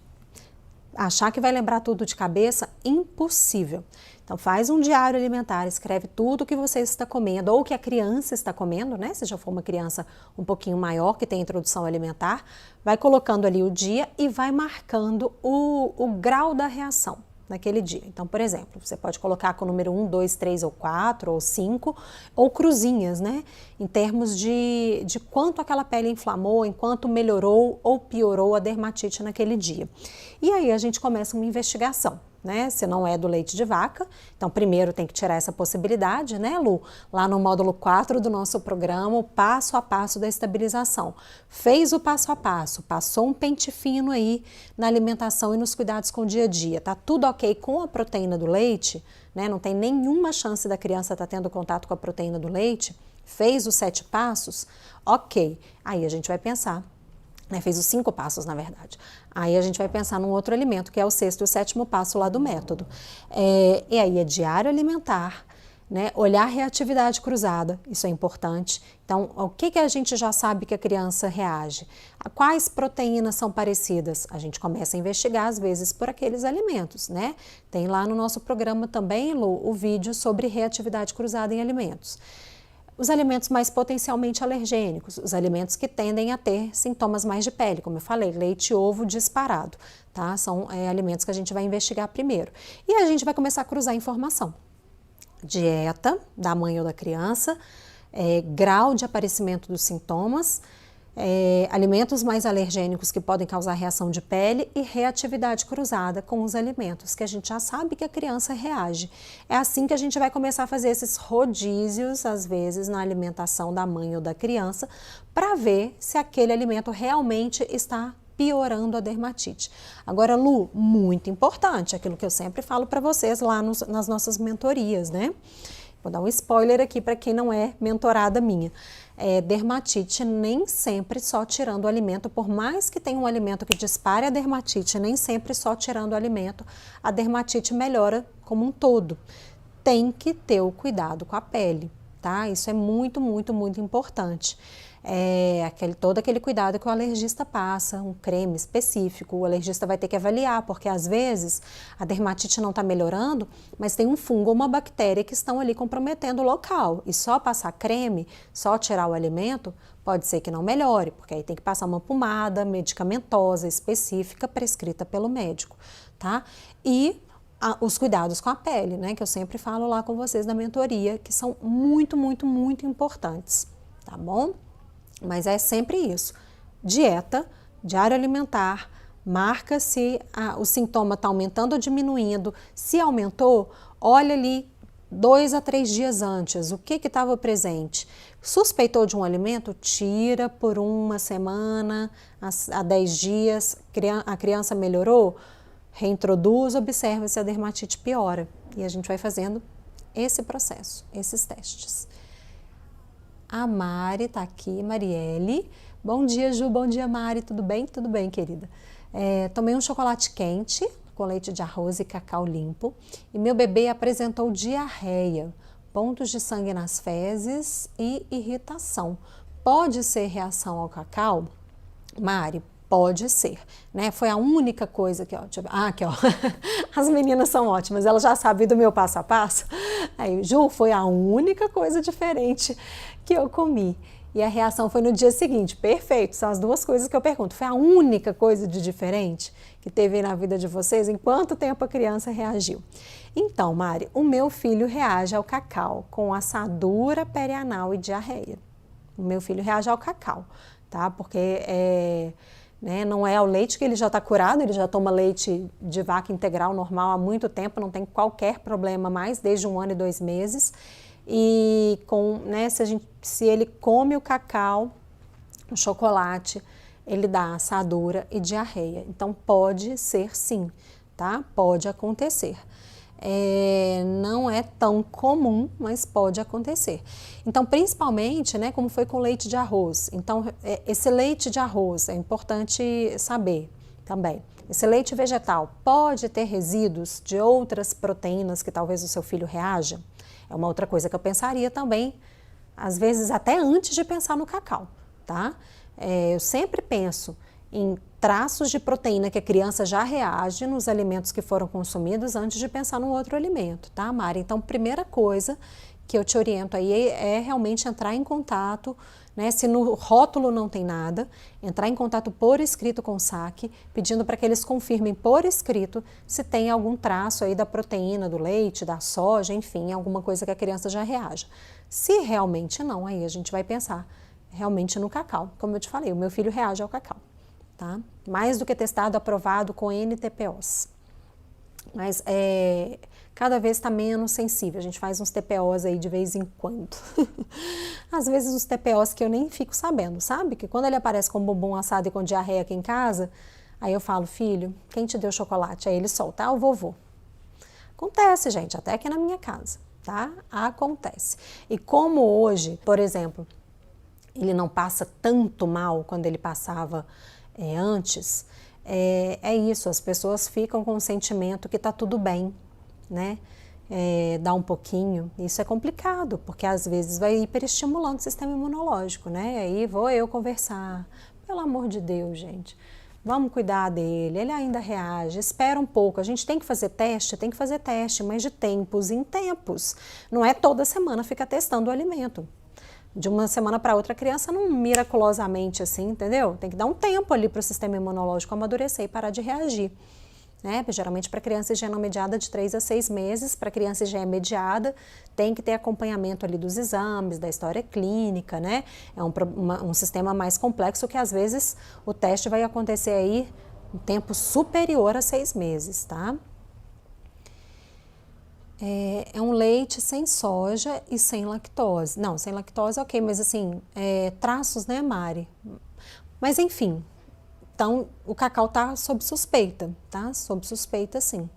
Achar que vai lembrar tudo de cabeça, impossível. Então faz um diário alimentar, escreve tudo que você está comendo ou que a criança está comendo, né? Se já for uma criança um pouquinho maior que tem introdução alimentar, vai colocando ali o dia e vai marcando o grau da reação naquele dia. Então, por exemplo, você pode colocar com o número 1, 2, 3 ou 4 ou 5 ou cruzinhas, né? Em termos de quanto aquela pele inflamou, em quanto melhorou ou piorou a dermatite naquele dia. E aí a gente começa uma investigação, né? Se não é do leite de vaca, então primeiro tem que tirar essa possibilidade, né, Lu? Lá no módulo 4 do nosso programa, o passo a passo da estabilização. Fez o passo a passo, passou um pente fino aí na alimentação e nos cuidados com o dia a dia. Tá tudo ok com a proteína do leite, né? Não tem nenhuma chance da criança estar tendo contato com a proteína do leite. Fez os 7 passos, ok. Aí a gente vai pensar. Fez os 5 passos, na verdade. Aí a gente vai pensar num outro alimento, que é o 6º e o 7º passo lá do método. E aí é diário alimentar, né? Olhar reatividade cruzada, isso é importante. Então, o que a gente já sabe que a criança reage? A quais proteínas são parecidas? A gente começa a investigar, às vezes, por aqueles alimentos, né? Tem lá no nosso programa também, Lu, o vídeo sobre reatividade cruzada em alimentos. Os alimentos mais potencialmente alergênicos, os alimentos que tendem a ter sintomas mais de pele, como eu falei, leite e ovo disparado, tá? São alimentos que a gente vai investigar primeiro. E a gente vai começar a cruzar informação. Dieta da mãe ou da criança, grau de aparecimento dos sintomas, alimentos mais alergênicos que podem causar reação de pele e reatividade cruzada com os alimentos, que a gente já sabe que a criança reage. É assim que a gente vai começar a fazer esses rodízios, às vezes, na alimentação da mãe ou da criança, para ver se aquele alimento realmente está piorando a dermatite. Agora, Lu, muito importante, aquilo que eu sempre falo para vocês lá nas nossas mentorias, né? Vou dar um spoiler aqui para quem não é mentorada minha. Dermatite nem sempre só tirando o alimento, por mais que tenha um alimento que dispare a dermatite, nem sempre só tirando o alimento, a dermatite melhora como um todo. Tem que ter o cuidado com a pele, tá? Isso é muito, muito, muito importante. Todo aquele cuidado que o alergista passa, um creme específico, o alergista vai ter que avaliar, porque às vezes a dermatite não está melhorando, mas tem um fungo ou uma bactéria que estão ali comprometendo o local, e só passar creme, só tirar o alimento, pode ser que não melhore, porque aí tem que passar uma pomada medicamentosa específica prescrita pelo médico, tá? E os cuidados com a pele, né, que eu sempre falo lá com vocês na mentoria, que são muito, muito, muito importantes, tá bom? Mas é sempre isso, dieta, diário alimentar, marca se o sintoma está aumentando ou diminuindo. Se aumentou, olha ali 2 a 3 dias antes, o que estava presente. Suspeitou de um alimento, tira por 1 semana, a 10 dias, a criança melhorou, reintroduz, observa se a dermatite piora. E a gente vai fazendo esse processo, esses testes. A Mari está aqui, Marielle. Bom dia, Ju. Bom dia, Mari. Tudo bem? Tudo bem, querida. Tomei um chocolate quente com leite de arroz e cacau limpo e meu bebê apresentou diarreia, pontos de sangue nas fezes e irritação. Pode ser reação ao cacau? Mari, pode ser, né? Foi a única coisa que, ó, aqui, ó, as meninas são ótimas, elas já sabem do meu passo a passo. Aí, Ju, foi a única coisa diferente que eu comi. E a reação foi no dia seguinte. Perfeito, são as 2 coisas que eu pergunto. Foi a única coisa de diferente que teve na vida de vocês? Em quanto tempo a criança reagiu? Então, Mari, o meu filho reage ao cacau com assadura perianal e diarreia. O meu filho reage ao cacau, tá? Porque não é ao leite que ele já está curado, ele já toma leite de vaca integral normal há muito tempo, não tem qualquer problema mais, desde 1 ano e 2 meses. E se ele come o cacau, o chocolate, ele dá assadura e diarreia. Então pode ser sim, tá? Pode acontecer. não é tão comum, mas pode acontecer. Então, principalmente, né, como foi com leite de arroz. Então, esse leite de arroz é importante saber também. Esse leite vegetal pode ter resíduos de outras proteínas que talvez o seu filho reaja? É uma outra coisa que eu pensaria também, às vezes até antes de pensar no cacau, tá? Eu sempre penso em traços de proteína que a criança já reage nos alimentos que foram consumidos antes de pensar no outro alimento, tá, Mari? Então, primeira coisa que eu te oriento aí é realmente entrar em contato, né? Se no rótulo não tem nada, entrar em contato por escrito com o SAC, pedindo para que eles confirmem por escrito se tem algum traço aí da proteína, do leite, da soja, enfim, alguma coisa que a criança já reaja. Se realmente não, aí a gente vai pensar realmente no cacau. Como eu te falei, o meu filho reage ao cacau, tá? Mais do que testado, aprovado com NTPOs. Mas cada vez está menos sensível, a gente faz uns TPOs aí de vez em quando. Às vezes uns TPOs que eu nem fico sabendo, sabe? Que quando ele aparece com bumbum assado e com diarreia aqui em casa, aí eu falo, filho, quem te deu chocolate? Aí ele solta, o vovô. Acontece, gente, até aqui na minha casa, tá? Acontece. E como hoje, por exemplo, ele não passa tanto mal quando ele passava antes, é isso, as pessoas ficam com o sentimento que tá tudo bem, né? Dá um pouquinho, isso é complicado, porque às vezes vai hiperestimulando o sistema imunológico, né? Aí vou eu conversar, pelo amor de Deus, gente, vamos cuidar dele, ele ainda reage, espera um pouco, a gente tem que fazer teste, mas de tempos em tempos, não é toda semana ficar testando o alimento. De uma semana para outra, a criança não miraculosamente assim, entendeu? Tem que dar um tempo ali para o sistema imunológico amadurecer e parar de reagir. Né? Geralmente para criança IgE não mediada de 3 a 6 meses, para criança IgE mediada tem que ter acompanhamento ali dos exames, da história clínica, né? É um sistema mais complexo que às vezes o teste vai acontecer aí um tempo superior a 6 meses, tá? É um leite sem soja e sem lactose. Não, sem lactose ok, mas assim, traços, né, Mari? Mas enfim, então o cacau tá sob suspeita, tá? Sob suspeita, sim.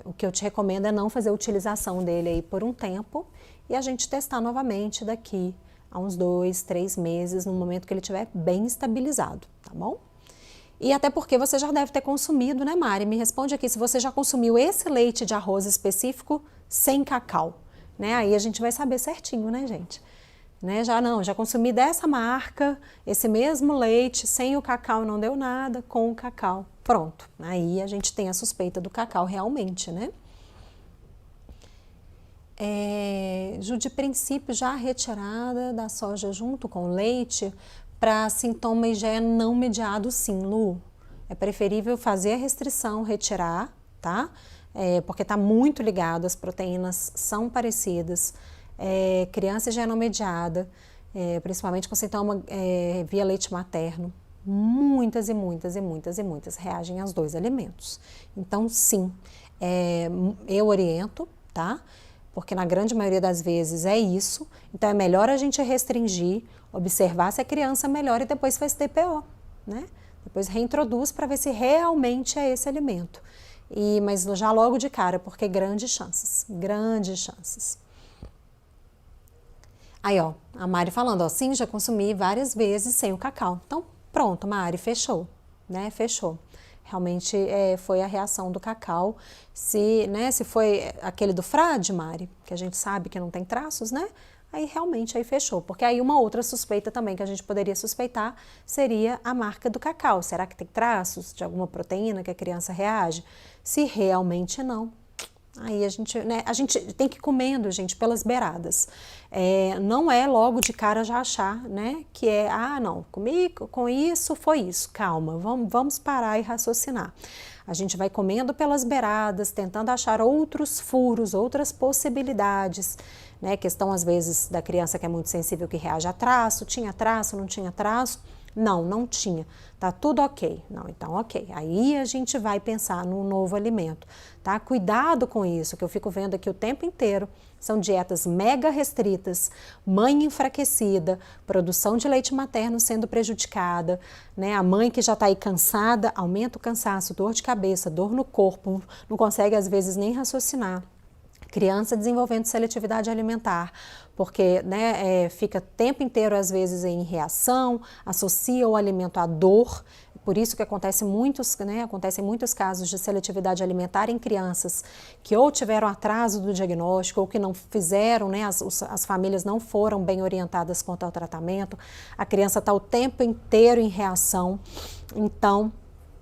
O que eu te recomendo é não fazer a utilização dele aí por um tempo e a gente testar novamente daqui a uns 2, 3 meses, no momento que ele estiver bem estabilizado, tá bom? E até porque você já deve ter consumido, né, Mari? Me responde aqui se você já consumiu esse leite de arroz específico sem cacau, né? Aí a gente vai saber certinho, né, gente? Né? Já consumi dessa marca, esse mesmo leite, sem o cacau não deu nada, com o cacau, pronto. Aí a gente tem a suspeita do cacau realmente, né? De princípio, já retirada da soja junto com o leite, para sintoma IgE não mediado, sim, Lu. É preferível fazer a restrição, retirar, tá? Porque está muito ligado, as proteínas são parecidas. Criança IgE não mediada, principalmente com sintoma via leite materno, muitas reagem aos 2 alimentos. Então, sim, eu oriento, tá? Porque na grande maioria das vezes é isso, então é melhor a gente restringir, observar se a criança melhora e depois faz TPO, né? Depois reintroduz para ver se realmente é esse alimento. Mas já logo de cara, porque grandes chances. Aí, ó, a Mari falando, ó, sim, já consumi várias vezes sem o cacau. Então, pronto, Mari, fechou, né? Fechou. Realmente foi a reação do cacau. Se foi aquele do frade, Mari, que a gente sabe que não tem traços, né? Aí realmente aí fechou. Porque aí uma outra suspeita também que a gente poderia suspeitar seria a marca do cacau. Será que tem traços de alguma proteína que a criança reage? Se realmente não, aí a gente tem que ir comendo, gente, pelas beiradas. Não é logo de cara já achar, né, que não, comigo, com isso, foi isso. Calma, vamos parar e raciocinar. A gente vai comendo pelas beiradas, tentando achar outros furos, outras possibilidades, né, questão às vezes da criança que é muito sensível que reage a traço, tinha traço, não tinha traço. Não tinha. Tá tudo ok. Não, então ok. Aí a gente vai pensar num novo alimento, tá? Cuidado com isso, que eu fico vendo aqui o tempo inteiro São dietas mega restritas, mãe enfraquecida, produção de leite materno sendo prejudicada, né? A mãe que já está aí cansada, aumenta o cansaço, dor de cabeça, dor no corpo, não consegue às vezes nem raciocinar. Criança desenvolvendo seletividade alimentar, porque né, fica o tempo inteiro, às vezes, em reação, associa o alimento à dor. Por isso que acontecem muitos casos de seletividade alimentar em crianças que ou tiveram atraso do diagnóstico ou que não fizeram, né, as famílias não foram bem orientadas quanto ao tratamento. A criança está o tempo inteiro em reação, então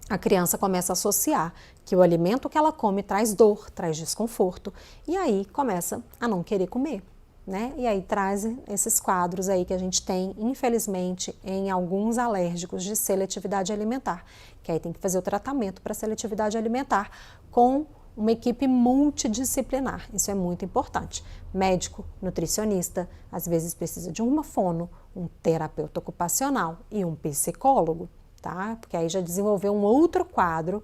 a criança começa a associar que o alimento que ela come traz dor, traz desconforto, e aí começa a não querer comer, né? E aí traz esses quadros aí que a gente tem, infelizmente, em alguns alérgicos de seletividade alimentar, que aí tem que fazer o tratamento para seletividade alimentar com uma equipe multidisciplinar. Isso é muito importante. Médico, nutricionista, às vezes precisa de uma fono, um terapeuta ocupacional e um psicólogo, tá? Porque aí já desenvolveu um outro quadro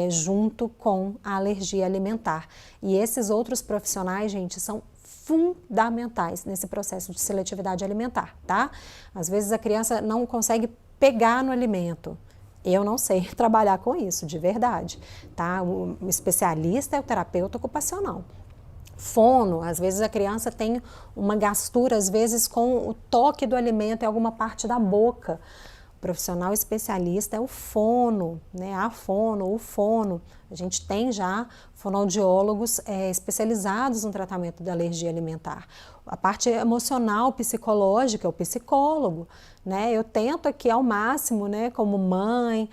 junto com a alergia alimentar. E esses outros profissionais, gente, são fundamentais nesse processo de seletividade alimentar, tá? Às vezes a criança não consegue pegar no alimento. Eu não sei trabalhar com isso, de verdade, tá? O especialista é o terapeuta ocupacional. Fono, às vezes a criança tem uma gastura, às vezes com o toque do alimento em alguma parte da boca. O profissional especialista é o fono, né? A fono, o fono. A gente tem já fonoaudiólogos especializados no tratamento da alergia alimentar. A parte emocional, psicológica, é o psicólogo, né? Eu tento aqui ao máximo, né, como mãe,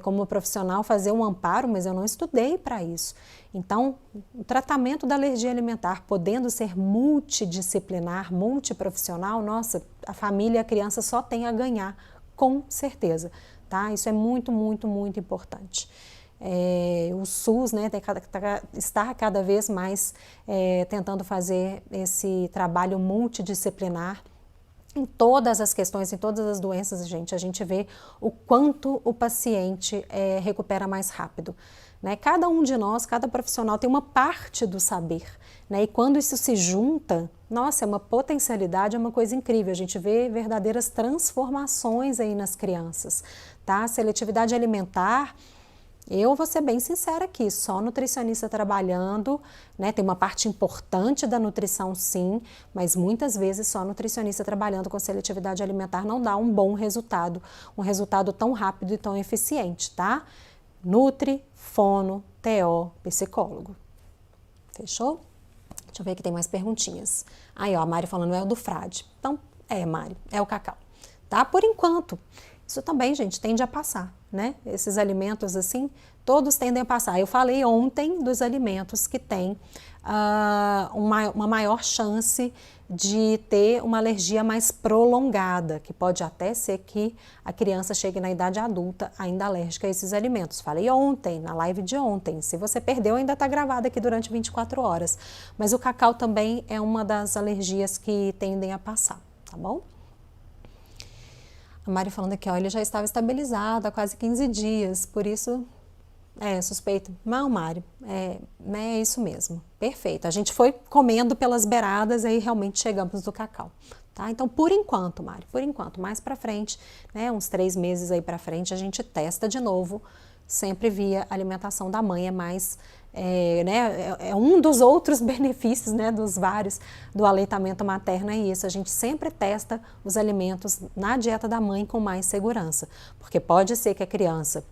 como profissional, fazer um amparo, mas eu não estudei para isso. Então, o tratamento da alergia alimentar, podendo ser multidisciplinar, multiprofissional, nossa, a família e a criança só tem a ganhar, com certeza, tá? Isso é muito, muito, muito importante. O SUS, né, está cada vez mais tentando fazer esse trabalho multidisciplinar em todas as questões, em todas as doenças, gente. A gente vê o quanto o paciente recupera mais rápido, né? Cada um de nós, cada profissional tem uma parte do saber, né? E quando isso se junta, nossa, é uma potencialidade, é uma coisa incrível. A gente vê verdadeiras transformações aí nas crianças, tá? Seletividade alimentar, eu vou ser bem sincera aqui, só nutricionista trabalhando, né? Tem uma parte importante da nutrição, sim, mas muitas vezes só nutricionista trabalhando com seletividade alimentar não dá um bom resultado, um resultado tão rápido e tão eficiente, tá? Nutri, fono, TO, psicólogo. Fechou? Deixa eu ver aqui, tem mais perguntinhas. Aí, ó, a Mari falando, é o do frade. Então, Mari, é o cacau, tá? Por enquanto. Isso também, gente, tende a passar, né? Esses alimentos, assim, todos tendem a passar. Eu falei ontem dos alimentos que têm uma maior chance de ter uma alergia mais prolongada, que pode até ser que a criança chegue na idade adulta ainda alérgica a esses alimentos. Falei ontem, na live de ontem. Se você perdeu, ainda está gravado aqui durante 24 horas. Mas o cacau também é uma das alergias que tendem a passar, tá bom? A Mari falando aqui, ó, ele já estava estabilizado há quase 15 dias, por isso, suspeito. Não, Mari, é isso mesmo, perfeito. A gente foi comendo pelas beiradas e aí realmente chegamos no cacau, tá? Então, por enquanto, Mari, por enquanto, mais pra frente, né, uns 3 meses aí pra frente, a gente testa de novo, sempre via alimentação da mãe, é um dos outros benefícios, né, dos vários do aleitamento materno, é isso, a gente sempre testa os alimentos na dieta da mãe com mais segurança, porque pode ser que a criança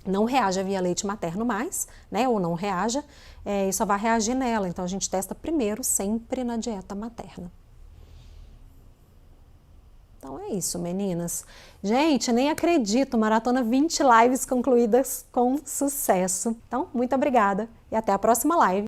não reaja via leite materno mais, né, ou não reaja, e só vai reagir nela, então a gente testa primeiro sempre na dieta materna. Então é isso, meninas. Gente, nem acredito, maratona 20 lives concluídas com sucesso. Então, muito obrigada e até a próxima live.